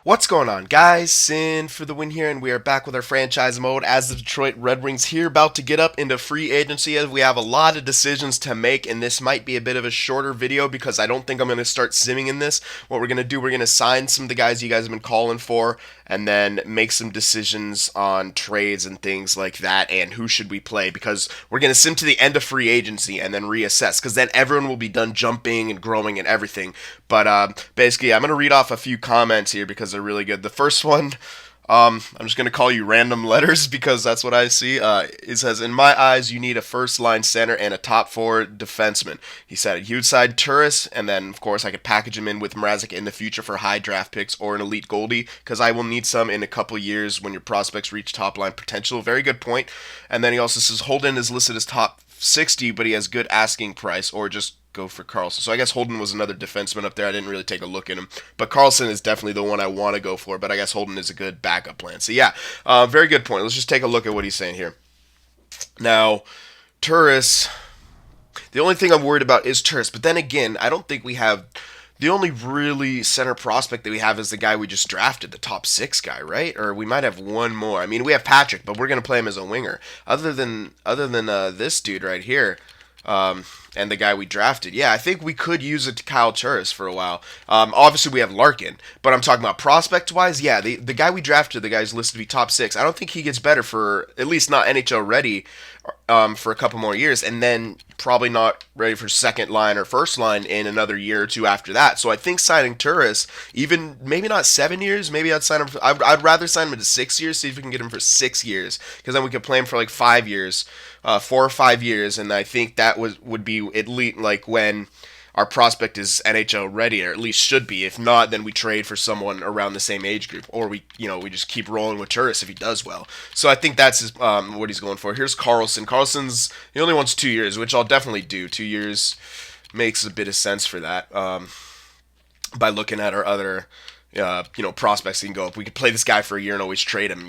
What's going on, guys? Sin for the win here, and we are back with our franchise mode as the Detroit Red Wings here, about to get up into free agency as we have a lot of decisions to make, and this might be a bit of a shorter video because I don't think I'm going to start simming in this. What we're going to do, we're going to sign some of the guys you guys have been calling for, and then make some decisions on trades and things like that, and who should we play, because we're going to sim to the end of free agency and then reassess, because then everyone will be done jumping and growing and everything. But basically, I'm going to read off a few comments here because they're really good. The first one, I'm just going to call you random letters because that's what I see. It says, in my eyes, you need a first line center and a top four defenseman. He said a huge side Turris, and then, of course, I could package him in with Mrazek in the future for high draft picks or an elite goalie because I will need some in a couple years when your prospects reach top line potential. Very good point. And then he also says Holden is listed as top 60, but he has good asking price, or just go for Carlson. So I guess Holden was another defenseman up there. I didn't really take a look at him, but Carlson is definitely the one I want to go for. But I guess Holden is a good backup plan. So yeah, very good point. Let's just take a look at what he's saying here. Now, Turris. The only thing I'm worried about is Turris, but then again, I don't think we have. The only really center prospect that we have is the guy we just drafted, the top six guy, right? Or we might have one more. I mean, we have Patrick, but we're gonna play him as a winger. Other than this dude right here, and the guy we drafted. Yeah, I think we could use it to Kyle Turris for a while. Obviously, we have Larkin, but I'm talking about prospect-wise. Yeah, the guy we drafted, the guy's listed to be top six. I don't think he gets better for, at least not NHL ready, for a couple more years, and then probably not ready for second line or first line in another year or two after that. So I think signing Turris, even maybe not 7 years, maybe I'd sign him. I'd rather sign him to 6 years, see if we can get him for 6 years, because then we could play him for like 5 years. 4 or 5 years, and I think that would be at least like when our prospect is NHL ready, or at least should be. If not, then we trade for someone around the same age group, or we just keep rolling with Turris if he does well. So I think that's what he's going for. Here's Carlson. He only wants 2 years, which I'll definitely do. 2 years makes a bit of sense for that. By looking at our other prospects that can go up. We could play this guy for a year and always trade him.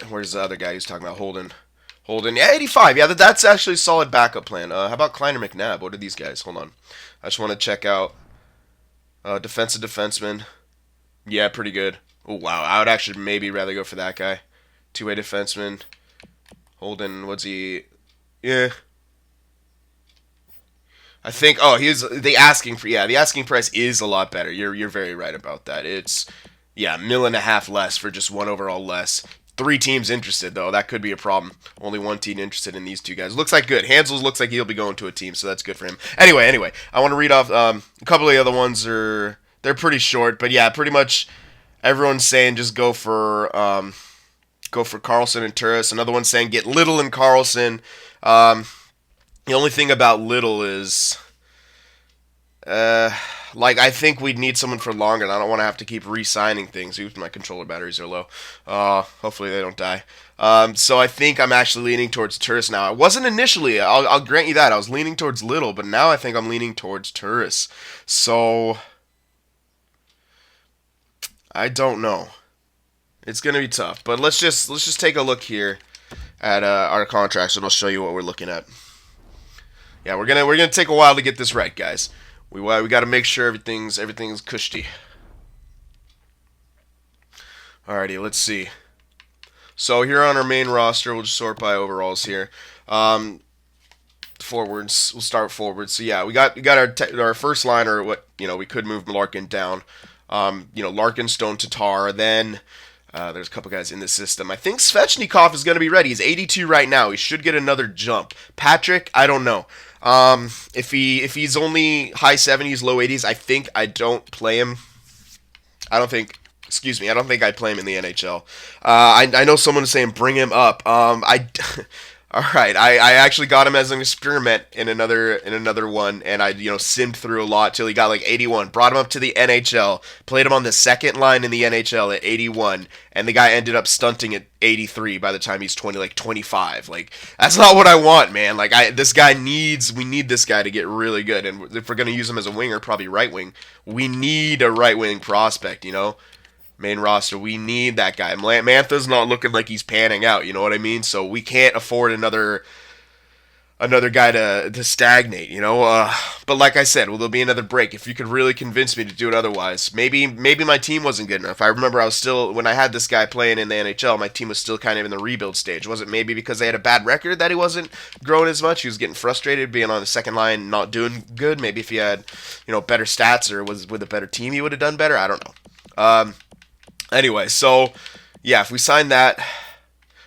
Where's the other guy who's talking about? Holden, yeah, 85. Yeah, that's actually a solid backup plan. How about Kleiner McNabb? What are these guys? Hold on. I just want to check out defensive defenseman. Yeah, pretty good. Oh, wow. I would actually maybe rather go for that guy. Two-way defenseman. Holden, what's he? Yeah. I think, he's the asking price is a lot better. You're very right about that. It's, yeah, mil and a half less for just one overall less. Three teams interested, though. That could be a problem. Only one team interested in these two guys. Looks like good. Hansels looks like he'll be going to a team, so that's good for him. Anyway, I want to read off a couple of the other ones. They're pretty short, but yeah, pretty much everyone's saying just go for Carlson and Turris. Another one's saying get Little and Carlson. The only thing about Little is, I think we'd need someone for longer, and I don't want to have to keep re-signing things. Oops, my controller batteries are low. Hopefully they don't die. So I think I'm actually leaning towards Turris now. I wasn't initially. I'll grant you that. I was leaning towards Little, but now I think I'm leaning towards Turris. So I don't know. It's gonna be tough, but let's just take a look here at our contracts, and I'll show you what we're looking at. Yeah, we're gonna take a while to get this right, guys. We got to make sure everything's cushy. Alrighty, let's see. So here on our main roster, we'll just sort by overalls here. Forwards, we'll start forwards. So yeah, we got our first liner. We could move Larkin down. Larkin, Stone, Tatar. Then there's a couple guys in the system. I think Svechnikov is going to be ready. He's 82 right now. He should get another jump. Patrick, I don't know. If he's only high 70s, low 80s, I don't play him. I don't think I play him in the NHL. I know someone is saying bring him up. All right, I actually got him as an experiment in another one, and I simmed through a lot till he got like 81. Brought him up to the NHL, played him on the second line in the NHL at 81, and the guy ended up stunting at 83 by the time he's 25. Like, that's not what I want, man. Like, we need this guy to get really good, and if we're gonna use him as a winger, probably right wing, we need a right wing prospect, main roster. We need that guy. Mantha's not looking like he's panning out, you know what I mean? So we can't afford another another guy to stagnate, you know. But like I said, will there be another break? If you could really convince me to do it otherwise, maybe my team wasn't good enough. I remember I was still when I had this guy playing in the NHL, my team was still kind of in the rebuild stage. Was it maybe because they had a bad record that he wasn't growing as much? He was getting frustrated being on the second line, not doing good. Maybe if he had better stats or was with a better team, he would have done better. I don't know. Anyway, so yeah, if we sign that.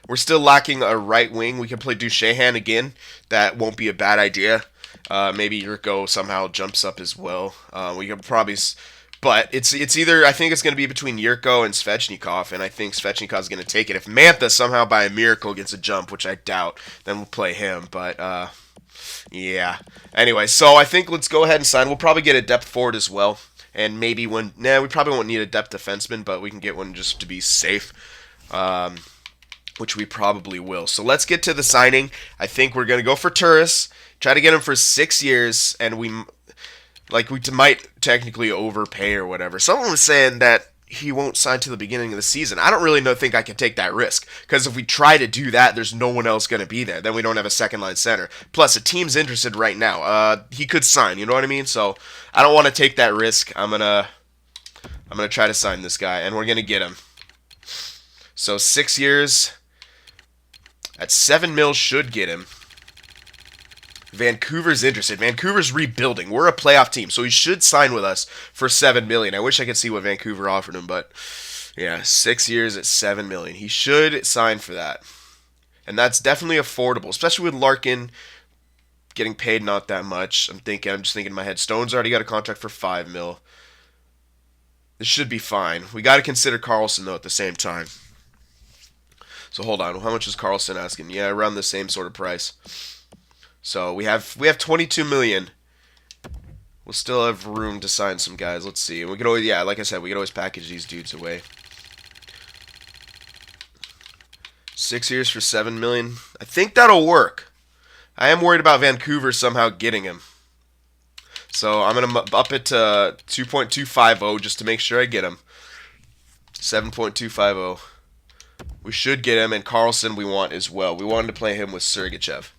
We're still lacking a right wing. We can play Duchesne again. That won't be a bad idea. Maybe Yurko somehow jumps up as well. We can probably, but it's either I think it's going to be between Yurko and Svechnikov, and I think Svechnikov is going to take it. If Mantha somehow by a miracle gets a jump, which I doubt, then we'll play him. But yeah. Anyway, so I think let's go ahead and sign. We'll probably get a depth forward as well, and maybe we probably won't need a depth defenseman, but we can get one just to be safe. Which we probably will. So let's get to the signing. I think we're going to go for Turris, try to get him for 6 years, and we might technically overpay or whatever. Someone was saying that he won't sign to the beginning of the season. I don't really think I can take that risk, because if we try to do that, there's no one else going to be there. Then we don't have a second line center. Plus, a team's interested right now. He could sign, you know what I mean? So I don't want to take that risk. I'm gonna try to sign this guy, and we're gonna get him. So 6 years. At 7 mil should get him. Vancouver's interested. Vancouver's rebuilding. We're a playoff team, so he should sign with us for 7 million. I wish I could see what Vancouver offered him, but yeah, 6 years at 7 million. He should sign for that. And that's definitely affordable, especially with Larkin getting paid not that much. I'm just thinking in my head, Stone's already got a contract for 5 mil. This should be fine. We got to consider Carlson though at the same time. So hold on, how much is Carlson asking? Yeah, around the same sort of price. So we have 22 million. We'll still have room to sign some guys. Let's see. We could always, yeah, like I said, we could always package these dudes away. 6 years for 7 million. I think that'll work. I am worried about Vancouver somehow getting him. So I'm gonna up it to 2.250 just to make sure I get him. 7.250. We should get him, and Carlson we want as well. We wanted to play him with Sergachev.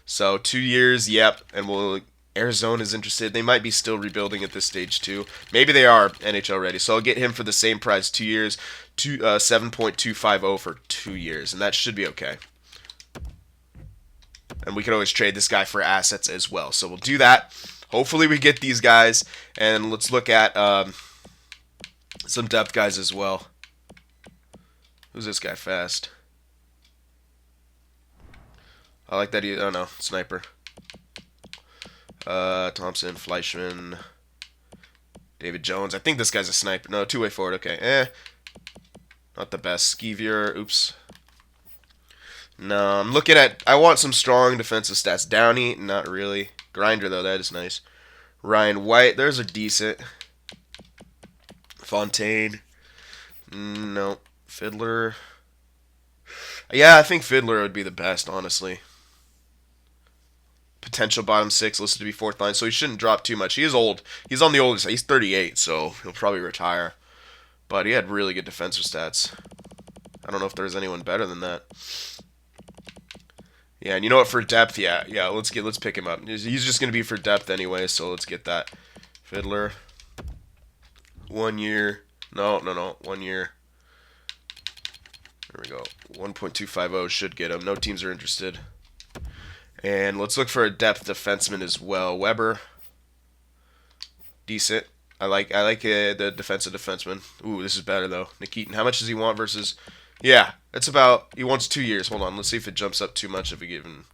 So 2 years, yep, and Arizona's interested. They might be still rebuilding at this stage too. Maybe they are NHL ready. So I'll get him for the same price, 2 years, 7.250 for 2 years, and that should be okay. And we could always trade this guy for assets as well. So we'll do that. Hopefully we get these guys, and let's look at some depth guys as well. Who's this guy fast? I like that he... Oh, no. Sniper. Thompson, Fleischman, David Jones. I think this guy's a sniper. No, two-way forward. Okay. Not the best. Skeevier. Oops. No, I'm looking at... I want some strong defensive stats. Downey, not really. Grinder, though. That is nice. Ryan White. There's a decent. Fontaine. No. Fiddler. Yeah, I think Fiddler would be the best, honestly. Potential bottom six, listed to be fourth line, so he shouldn't drop too much. He is old. He's on the older side. He's 38, so he'll probably retire. But he had really good defensive stats. I don't know if there's anyone better than that. Yeah, and you know what? For depth, yeah, let's pick him up. He's just gonna be for depth anyway, so let's get that. Fiddler. 1 year. No. 1 year. There we go. 1.250 should get him. No teams are interested. And let's look for a depth defenseman as well. Weber. Decent. I like the defensive defenseman. Ooh, this is better though. Nikitin. How much does he want versus... Yeah, that's about... He wants 2 years. Hold on. Let's see if it jumps up too much if we give him...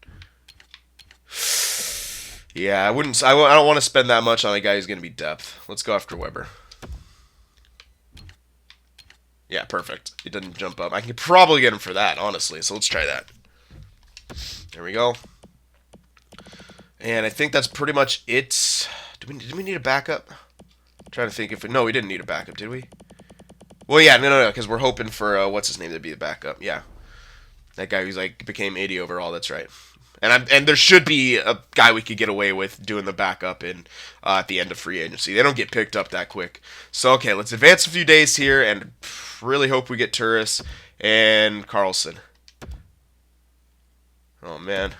Yeah, I don't want to spend that much on a guy who's going to be depth. Let's go after Weber. Yeah, perfect. He didn't jump up. I can probably get him for that, honestly. So let's try that. There we go. And I think that's pretty much it. Did we need a backup? I'm trying to think if... No, we didn't need a backup, did we? Well, yeah, no, because we're hoping for, what's his name to be the backup. Yeah. That guy who's, became 80 overall, that's right. And there should be a guy we could get away with doing the backup at the end of free agency. They don't get picked up that quick. So, okay, let's advance a few days here and really hope we get Turris and Carlson. Oh, man.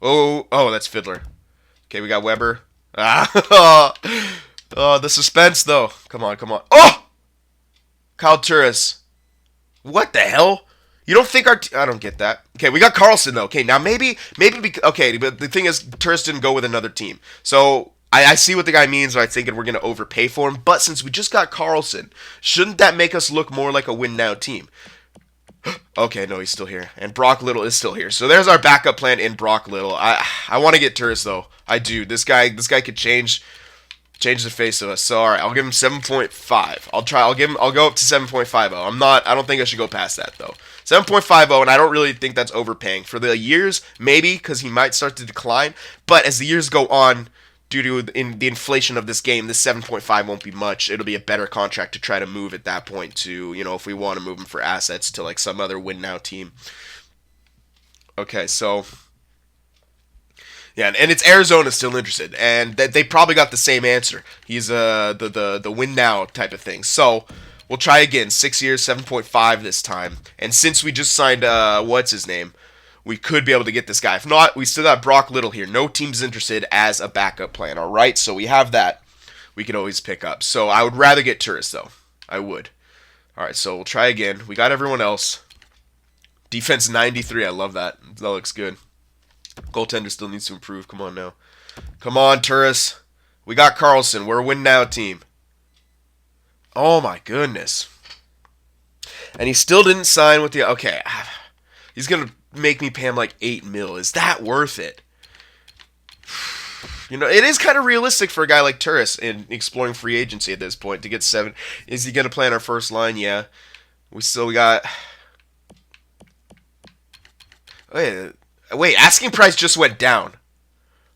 Oh, that's Fiddler. Okay, we got Weber. Ah, oh, the suspense though. Come on, come on. Oh, Kyle Turris. What the hell? You don't think I don't get that. Okay, we got Carlson though. Okay, now okay, but the thing is, Turris didn't go with another team, so I see what the guy means by thinking we're gonna overpay for him. But since we just got Carlson, shouldn't that make us look more like a win now team? Okay, no, he's still here, and Brock Little is still here. So there's our backup plan in Brock Little. I want to get Turris though. I do. This guy could change the face of us. So all right, I'll give him 7.5. I'll go up to 7.50. I don't think I should go past that though. 7.50, and I don't really think that's overpaying. For the years, maybe, because he might start to decline. But as the years go on, due to the inflation of this game, this 7.5 won't be much. It'll be a better contract to try to move at that point to, if we want to move him for assets to like some other win now team. Okay, so yeah, and it's Arizona still interested, and they probably got the same answer. He's the win now type of thing. So we'll try again. 6 years, 7.5 this time. And since we just signed what's his name, we could be able to get this guy. If not, we still got Brock Little here. No team's interested as a backup plan. All right, so we have that. We can always pick up. So I would rather get Turris though. I would. All right, so we'll try again. We got everyone else. Defense 93. I love that. That looks good. Goaltender still needs to improve. Come on now. Come on, Turris. We got Carlson. We're a win now team. Oh my goodness. And he still didn't sign with the... Okay. He's going to make me pay him like $8 million. Is that worth it? It is kind of realistic for a guy like Turris in exploring free agency at this point to get 7. Is he going to play on our first line? Yeah. We got... Wait, asking price just went down.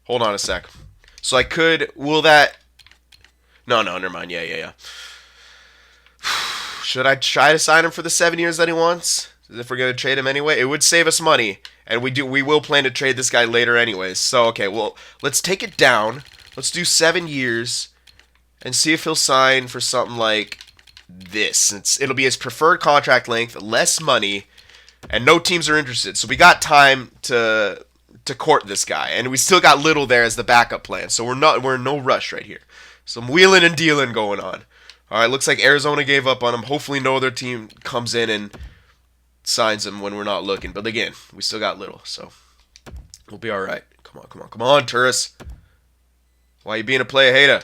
Hold on a sec. So I could... Will that... No, never mind. Yeah. Should I try to sign him for the 7 years that he wants? If we're going to trade him anyway? It would save us money. And we will plan to trade this guy later anyways. So, okay, well, let's take it down. Let's do 7 years. And see if he'll sign for something like this. It'll be his preferred contract length, less money, and no teams are interested. So we got time to court this guy. And we still got Little there as the backup plan. So we're in no rush right here. Some wheeling and dealing going on. All right, looks like Arizona gave up on him. Hopefully no other team comes in and signs him when we're not looking. But again, we still got Little, so we'll be all right. Come on, Turris. Why are you being a playa hater?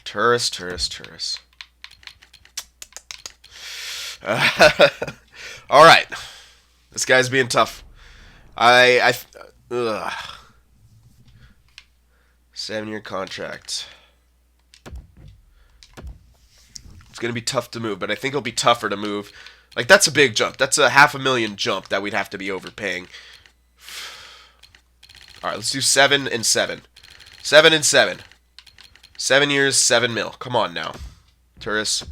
Turris. All right, this guy's being tough. Ugh. 7-year contract. It's going to be tough to move, but I think it'll be tougher to move. Like, that's a big jump. That's a $500,000 jump that we'd have to be overpaying. All right, let's do 7 and 7. 7 and 7. 7 years, $7 million. Come on now, Turris.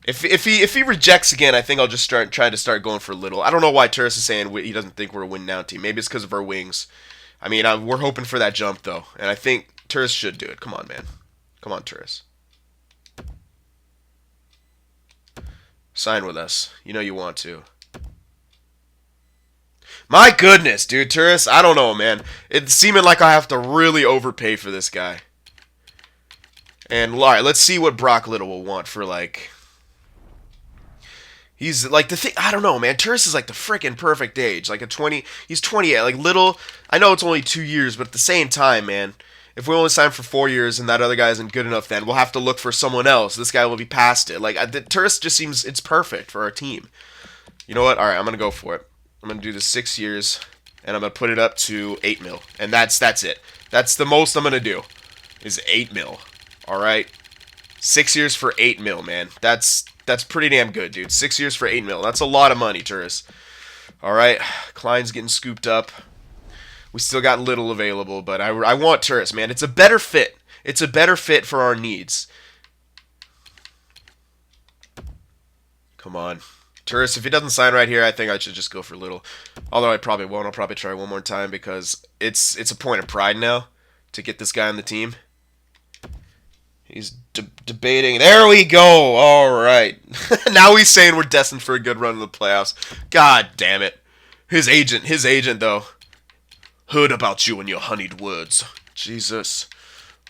If he rejects again, I think I'll just try to start going for Little. I don't know why Turris is saying he doesn't think we're a win now team. Maybe it's because of our wings. I mean, we're hoping for that jump though, and I think Turris should do it. Come on, man. Come on, Turris. Sign with us. You know you want to. My goodness, dude, Turris. I don't know, man. It's seeming like I have to really overpay for this guy. And all right, let's see what Brock Little will want for like. He's like the thing. I don't know, man. Turris is like the freaking perfect age. Like a 20. He's 28. Like Little. I know it's only 2 years, but at the same time, man. If we only sign for 4 years and that other guy isn't good enough, then we'll have to look for someone else. This guy will be past it. Like Turris just seems it's perfect for our team. You know what? All right, I'm gonna go for it. I'm gonna do the 6 years, and I'm gonna put it up to $8 million, and that's it. That's the most I'm gonna do, is $8 million. All right, 6 years for $8 million, man. That's pretty damn good, dude. 6 years for $8 million. That's a lot of money, Turris. All right, Klein's getting scooped up. We still got Little available, but I want Turris, man. It's a better fit. It's a better fit for our needs. Come on. Turris, if he doesn't sign right here, I think I should just go for Little. Although I probably won't. I'll probably try one more time because it's a point of pride now to get this guy on the team. He's debating. There we go. All right. Now he's saying we're destined for a good run in the playoffs. God damn it. His agent though. Heard about you and your honeyed words. Jesus.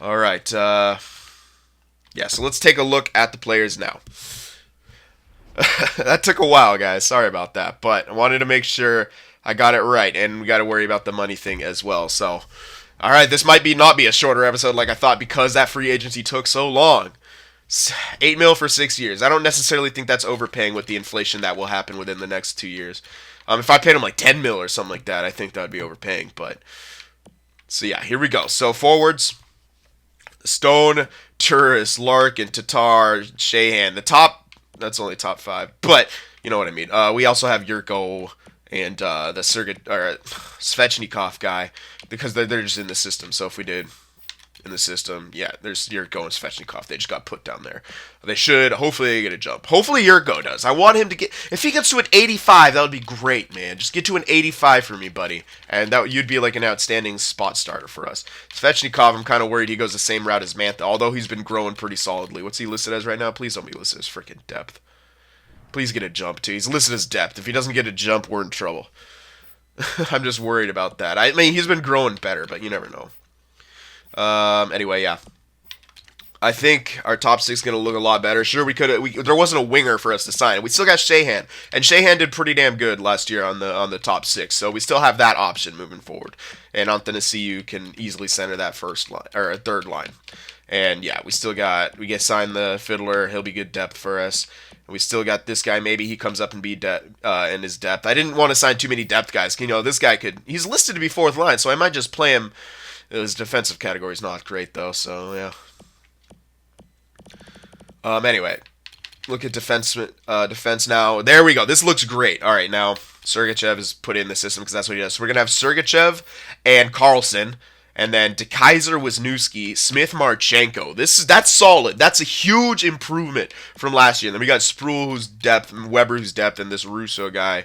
All right. Yeah. So let's take a look at the players now. That took a while, guys. Sorry about that, but I wanted to make sure I got it right, and we got to worry about the money thing as well. So, all right, this might not be a shorter episode like I thought because that free agency took so long. 8 mil for 6 years. I don't necessarily think that's overpaying with the inflation that will happen within the next 2 years. If I paid him like 10 mil or something like that, I think that would be overpaying. But so yeah, here we go. So forwards: Stone, Turris, Larkin, Tatar, Shahan. The top. That's only top 5, but you know what I mean. We also have Yurko and the Svechnikov guy because they're just in the system. So if we did in the system, yeah, there's Yurko and Svechnikov. They just got put down there. They should hopefully get a jump. Hopefully Yurko does. I want him to get. If he gets to an 85, that would be great, man. Just get to an 85 for me, buddy, and that you'd be like an outstanding spot starter for us. Svechnikov, I'm kind of worried he goes the same route as Mantha, although he's been growing pretty solidly. What's he listed as right now? Please don't be listed as freaking depth. Please get a jump too. He's listed as depth. If he doesn't get a jump, we're in trouble. I'm just worried about that. I mean, he's been growing better, but you never know. Anyway, yeah. I think our top 6 is going to look a lot better. Sure, there wasn't a winger for us to sign. We still got Shahan, and Shahan did pretty damn good last year on the top 6. So we still have that option moving forward. And Anthony can easily center that first line or third line. And yeah, we get signed the Fiddler. He'll be good depth for us. And we still got this guy. Maybe he comes up and be in his depth. I didn't want to sign too many depth guys. You know, this guy he's listed to be 4th line, so I might just play him. His defensive category is not great though, so yeah. Anyway, look at defense now. There we go. This looks great. All right, now Sergachev is put in the system because that's what he does. So we're gonna have Sergachev and Carlson, and then DeKaiser, Wisniewski, Smith, Marchenko. That's solid. That's a huge improvement from last year. And then we got Sproul, who's depth, and Weber, who's depth, and this Russo guy,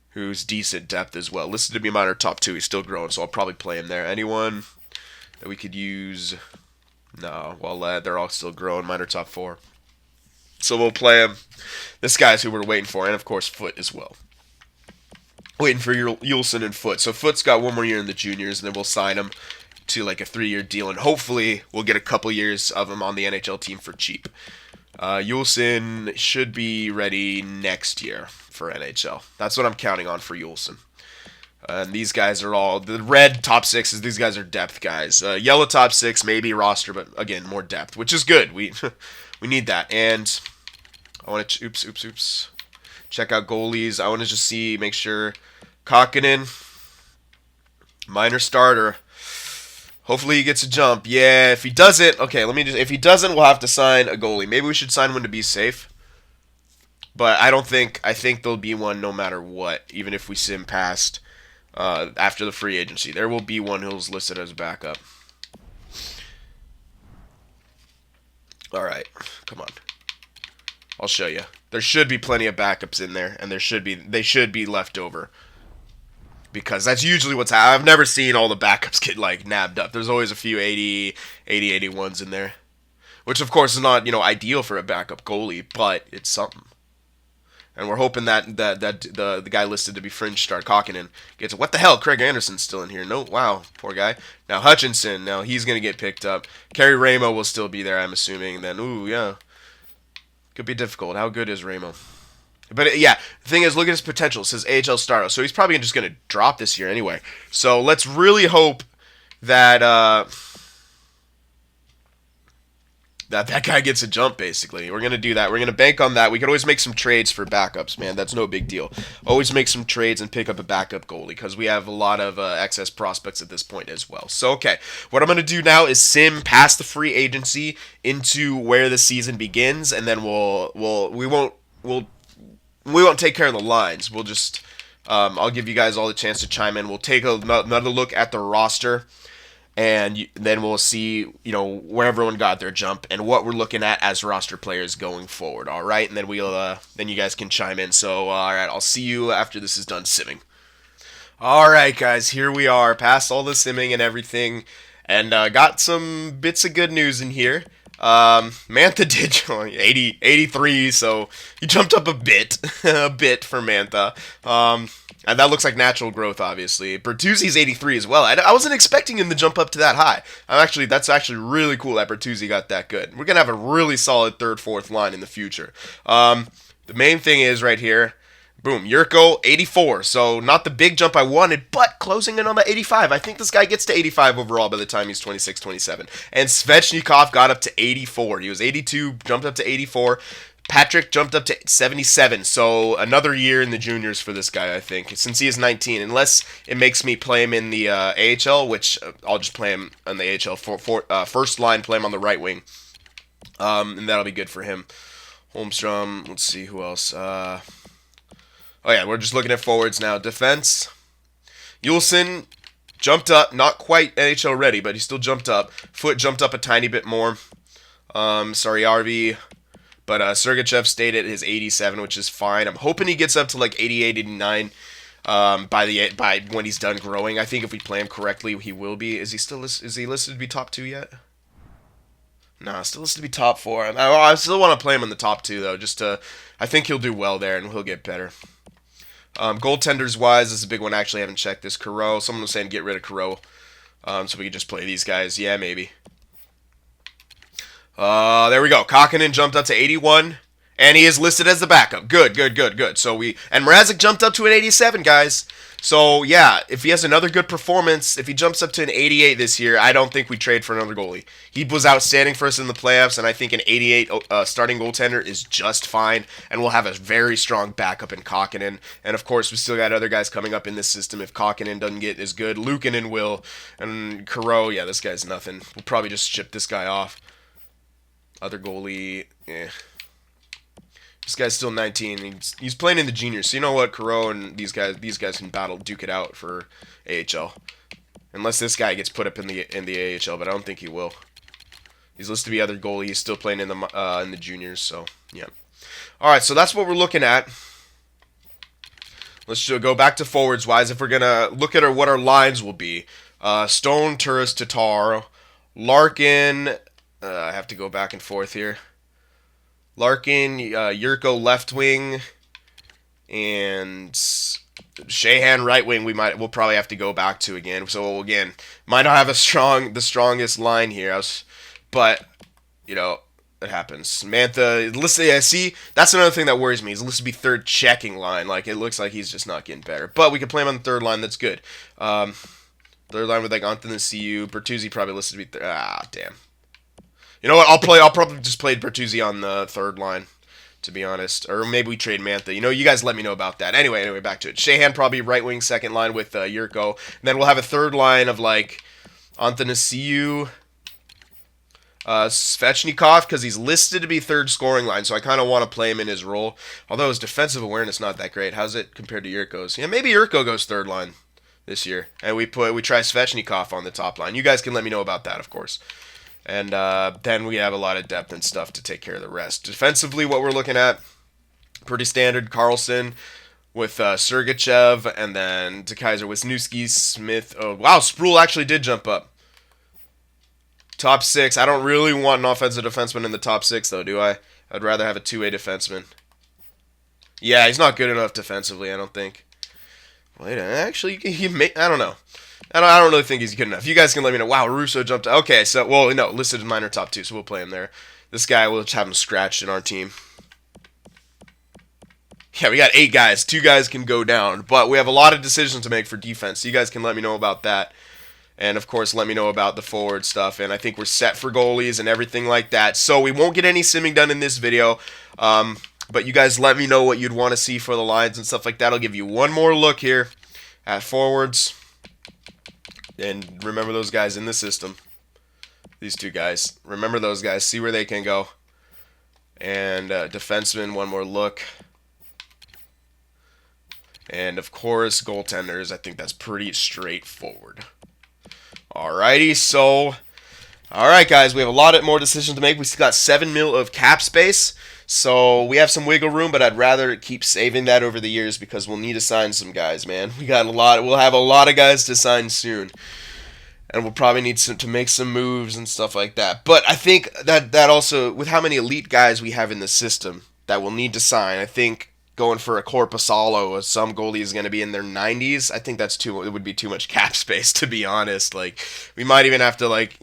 who's decent depth as well. Listed to be minor top 2. He's still growing, so I'll probably play him there. Anyone that we could use? No. Well, they're all still growing, minor top 4. So we'll play him. This guy's who we're waiting for, and of course Foot as well. Waiting for Yulson and Foot. So Foot's got 1 more year in the juniors, and then we'll sign him to like a 3-year deal, and hopefully we'll get a couple years of him on the NHL team for cheap. Yulson should be ready next year for NHL. That's what I'm counting on for Yulson. And these guys are all the red top 6s. These guys are depth guys. Yellow top 6, maybe roster, but again more depth, which is good. We we need that. And I want to oops. Check out goalies. I want to just make sure Kakkonen, minor starter. Hopefully he gets a jump. Yeah, if he doesn't, okay. If he doesn't, we'll have to sign a goalie. Maybe we should sign one to be safe. But I think there'll be one no matter what, even if we sim past. After the free agency, there will be one who's listed as backup. All right, come on. I'll show you. There should be plenty of backups in there, and they should be left over. Because that's usually what's happening. I've never seen all the backups get like nabbed up. There's always a few 81s in there, which of course is not ideal for a backup goalie, but it's something. And we're hoping that the guy listed to be fringe star Kakkonen gets it. What the hell? Craig Anderson's still in here. No, wow, poor guy. Now Hutchinson, now he's going to get picked up. Kerry Ramo will still be there, I'm assuming. Then, ooh, yeah. Could be difficult. How good is Ramo? But, yeah, the thing is, look at his potential. It says AHL starter. So he's probably just going to drop this year anyway. So let's really hope that that guy gets a jump, basically. We're going to do that. We're going to bank on that. We could always make some trades for backups, man. That's no big deal. Always make some trades and pick up a backup goalie because we have a lot of excess prospects at this point as well. So, okay. What I'm going to do now is sim past the free agency into where the season begins, and then we won't take care of the lines. We'll just I'll give you guys all the chance to chime in. We'll take another look at the roster. And then we'll see, where everyone got their jump and what we're looking at as roster players going forward. All right, and then then you guys can chime in. So, all right, I'll see you after this is done simming. All right, guys, here we are, past all the simming and everything, and got some bits of good news in here. Mantha did 83, so he jumped up a bit, a bit for Mantha. And that looks like natural growth, obviously. Bertuzzi's 83 as well. I wasn't expecting him to jump up to that high. That's actually really cool that Bertuzzi got that good. We're gonna have a really solid third, fourth line in the future. The main thing is right here. Boom, Yurko, 84. So not the big jump I wanted, but closing in on the 85. I think this guy gets to 85 overall by the time he's 26, 27. And Svechnikov got up to 84. He was 82, jumped up to 84. Patrick jumped up to 77. So another year in the juniors for this guy, I think, since he is 19. Unless it makes me play him in the AHL, which I'll just play him on the AHL first line, play him on the right wing. And that'll be good for him. Holmstrom, let's see who else. Oh yeah, we're just looking at forwards now. Defense. Yulson jumped up, not quite NHL ready, but he still jumped up. Foot jumped up a tiny bit more. Sorry, RV. But Sergachev stayed at his 87, which is fine. I'm hoping he gets up to like 88, 89 by when he's done growing. I think if we play him correctly, he will be. Is he listed to be top 2 yet? No, still listed to be top 4. I still want to play him in the top 2 though. I think he'll do well there and he'll get better. Goaltenders wise, this is a big one. I actually haven't checked this. Caro. Someone was saying get rid of Caro. So we could just play these guys. Yeah, maybe. There we go. Kakinen jumped up to 81. And he is listed as the backup. Good. So and Mrazek jumped up to an 87, guys. So yeah, if he has another good performance, if he jumps up to an 88 this year, I don't think we trade for another goalie. He was outstanding for us in the playoffs, and I think an 88 starting goaltender is just fine, and we'll have a very strong backup in Kakinen. And of course, we still got other guys coming up in this system. If Kakinen doesn't get as good, Luukkonen will, and Caro, yeah, this guy's nothing. We'll probably just ship this guy off. Other goalie, eh. This guy's still 19. He's playing in the juniors. So you know what? Caro and these guys can duke it out for AHL. Unless this guy gets put up in the AHL, but I don't think he will. He's listed to be other goalie. He's still playing in the juniors. So yeah. All right. So that's what we're looking at. Let's go back to forwards wise. If we're gonna look at what our lines will be, Stone, Turris, Tatar, Larkin. I have to go back and forth here. Larkin, Yurko left wing, and Shahan right wing. We'll probably have to go back to again. So again, might not have the strongest line here, but you know it happens. Mantha listed. Yeah, see, that's another thing that worries me. He's listed to be third checking line. Like it looks like he's just not getting better. But we can play him on the third line. That's good. Third line with like Anthony CU. Bertuzzi probably listed to be damn. You know what? I'll probably just play Bertuzzi on the third line, to be honest. Or maybe we trade Mantha. You know, you guys let me know about that. Anyway, back to it. Shahan probably right wing, second line with Yurko. And then we'll have a third line of like Antanasiu, Svechnikov, because he's listed to be third scoring line, so I kind of want to play him in his role. Although his defensive awareness not that great. How's it compared to Yurko's? Yeah, maybe Yurko goes third line this year, and we try Svechnikov on the top line. You guys can let me know about that, of course. And then we have a lot of depth and stuff to take care of the rest. Defensively, what we're looking at, pretty standard. Carlson with Sergachev, and then DeKaiser, Wisniewski, Smith. Oh, wow, Sproul actually did jump up. Top 6. I don't really want an offensive defenseman in the top 6, though, do I? I'd rather have a 2-way defenseman. Yeah, he's not good enough defensively, I don't think. Wait, actually, I don't know. I don't really think he's good enough. You guys can let me know. Wow, Russo jumped. Okay, so, well, no, listed in minor top 2, so we'll play him there. This guy, we'll just have him scratched in our team. Yeah, we got 8 guys. 2 guys can go down, but we have a lot of decisions to make for defense, so you guys can let me know about that. And, of course, let me know about the forward stuff, and I think we're set for goalies and everything like that. So we won't get any simming done in this video, but you guys let me know what you'd want to see for the lines and stuff like that. I'll give you one more look here at forwards. And remember those guys in the system. These 2 guys. Remember those guys. See where they can go. And defenseman, one more look. And, of course, goaltenders. I think that's pretty straightforward. Alrighty, so... Alright, guys, we have a lot more decisions to make. We still got 7 mil of cap space. So we have some wiggle room, but I'd rather keep saving that over the years because we'll need to sign some guys, man. We'll have a lot of guys to sign soon. and we'll probably need to make some moves and stuff like that. But I think that also, with how many elite guys we have in the system that we'll need to sign, I think going for a Corpusalo, some goalie is going to be in their 90s. I think that's too. It would be too much cap space, to be honest. Like, we might even have to, like,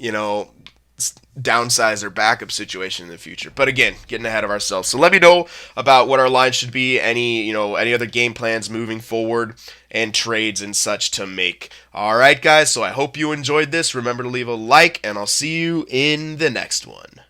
downsize their backup situation in the future. But again, getting ahead of ourselves. So let me know about what our line should be, any other game plans moving forward, and trades and such to make. All right, guys, so I hope you enjoyed this. Remember to leave a like, and I'll see you in the next one.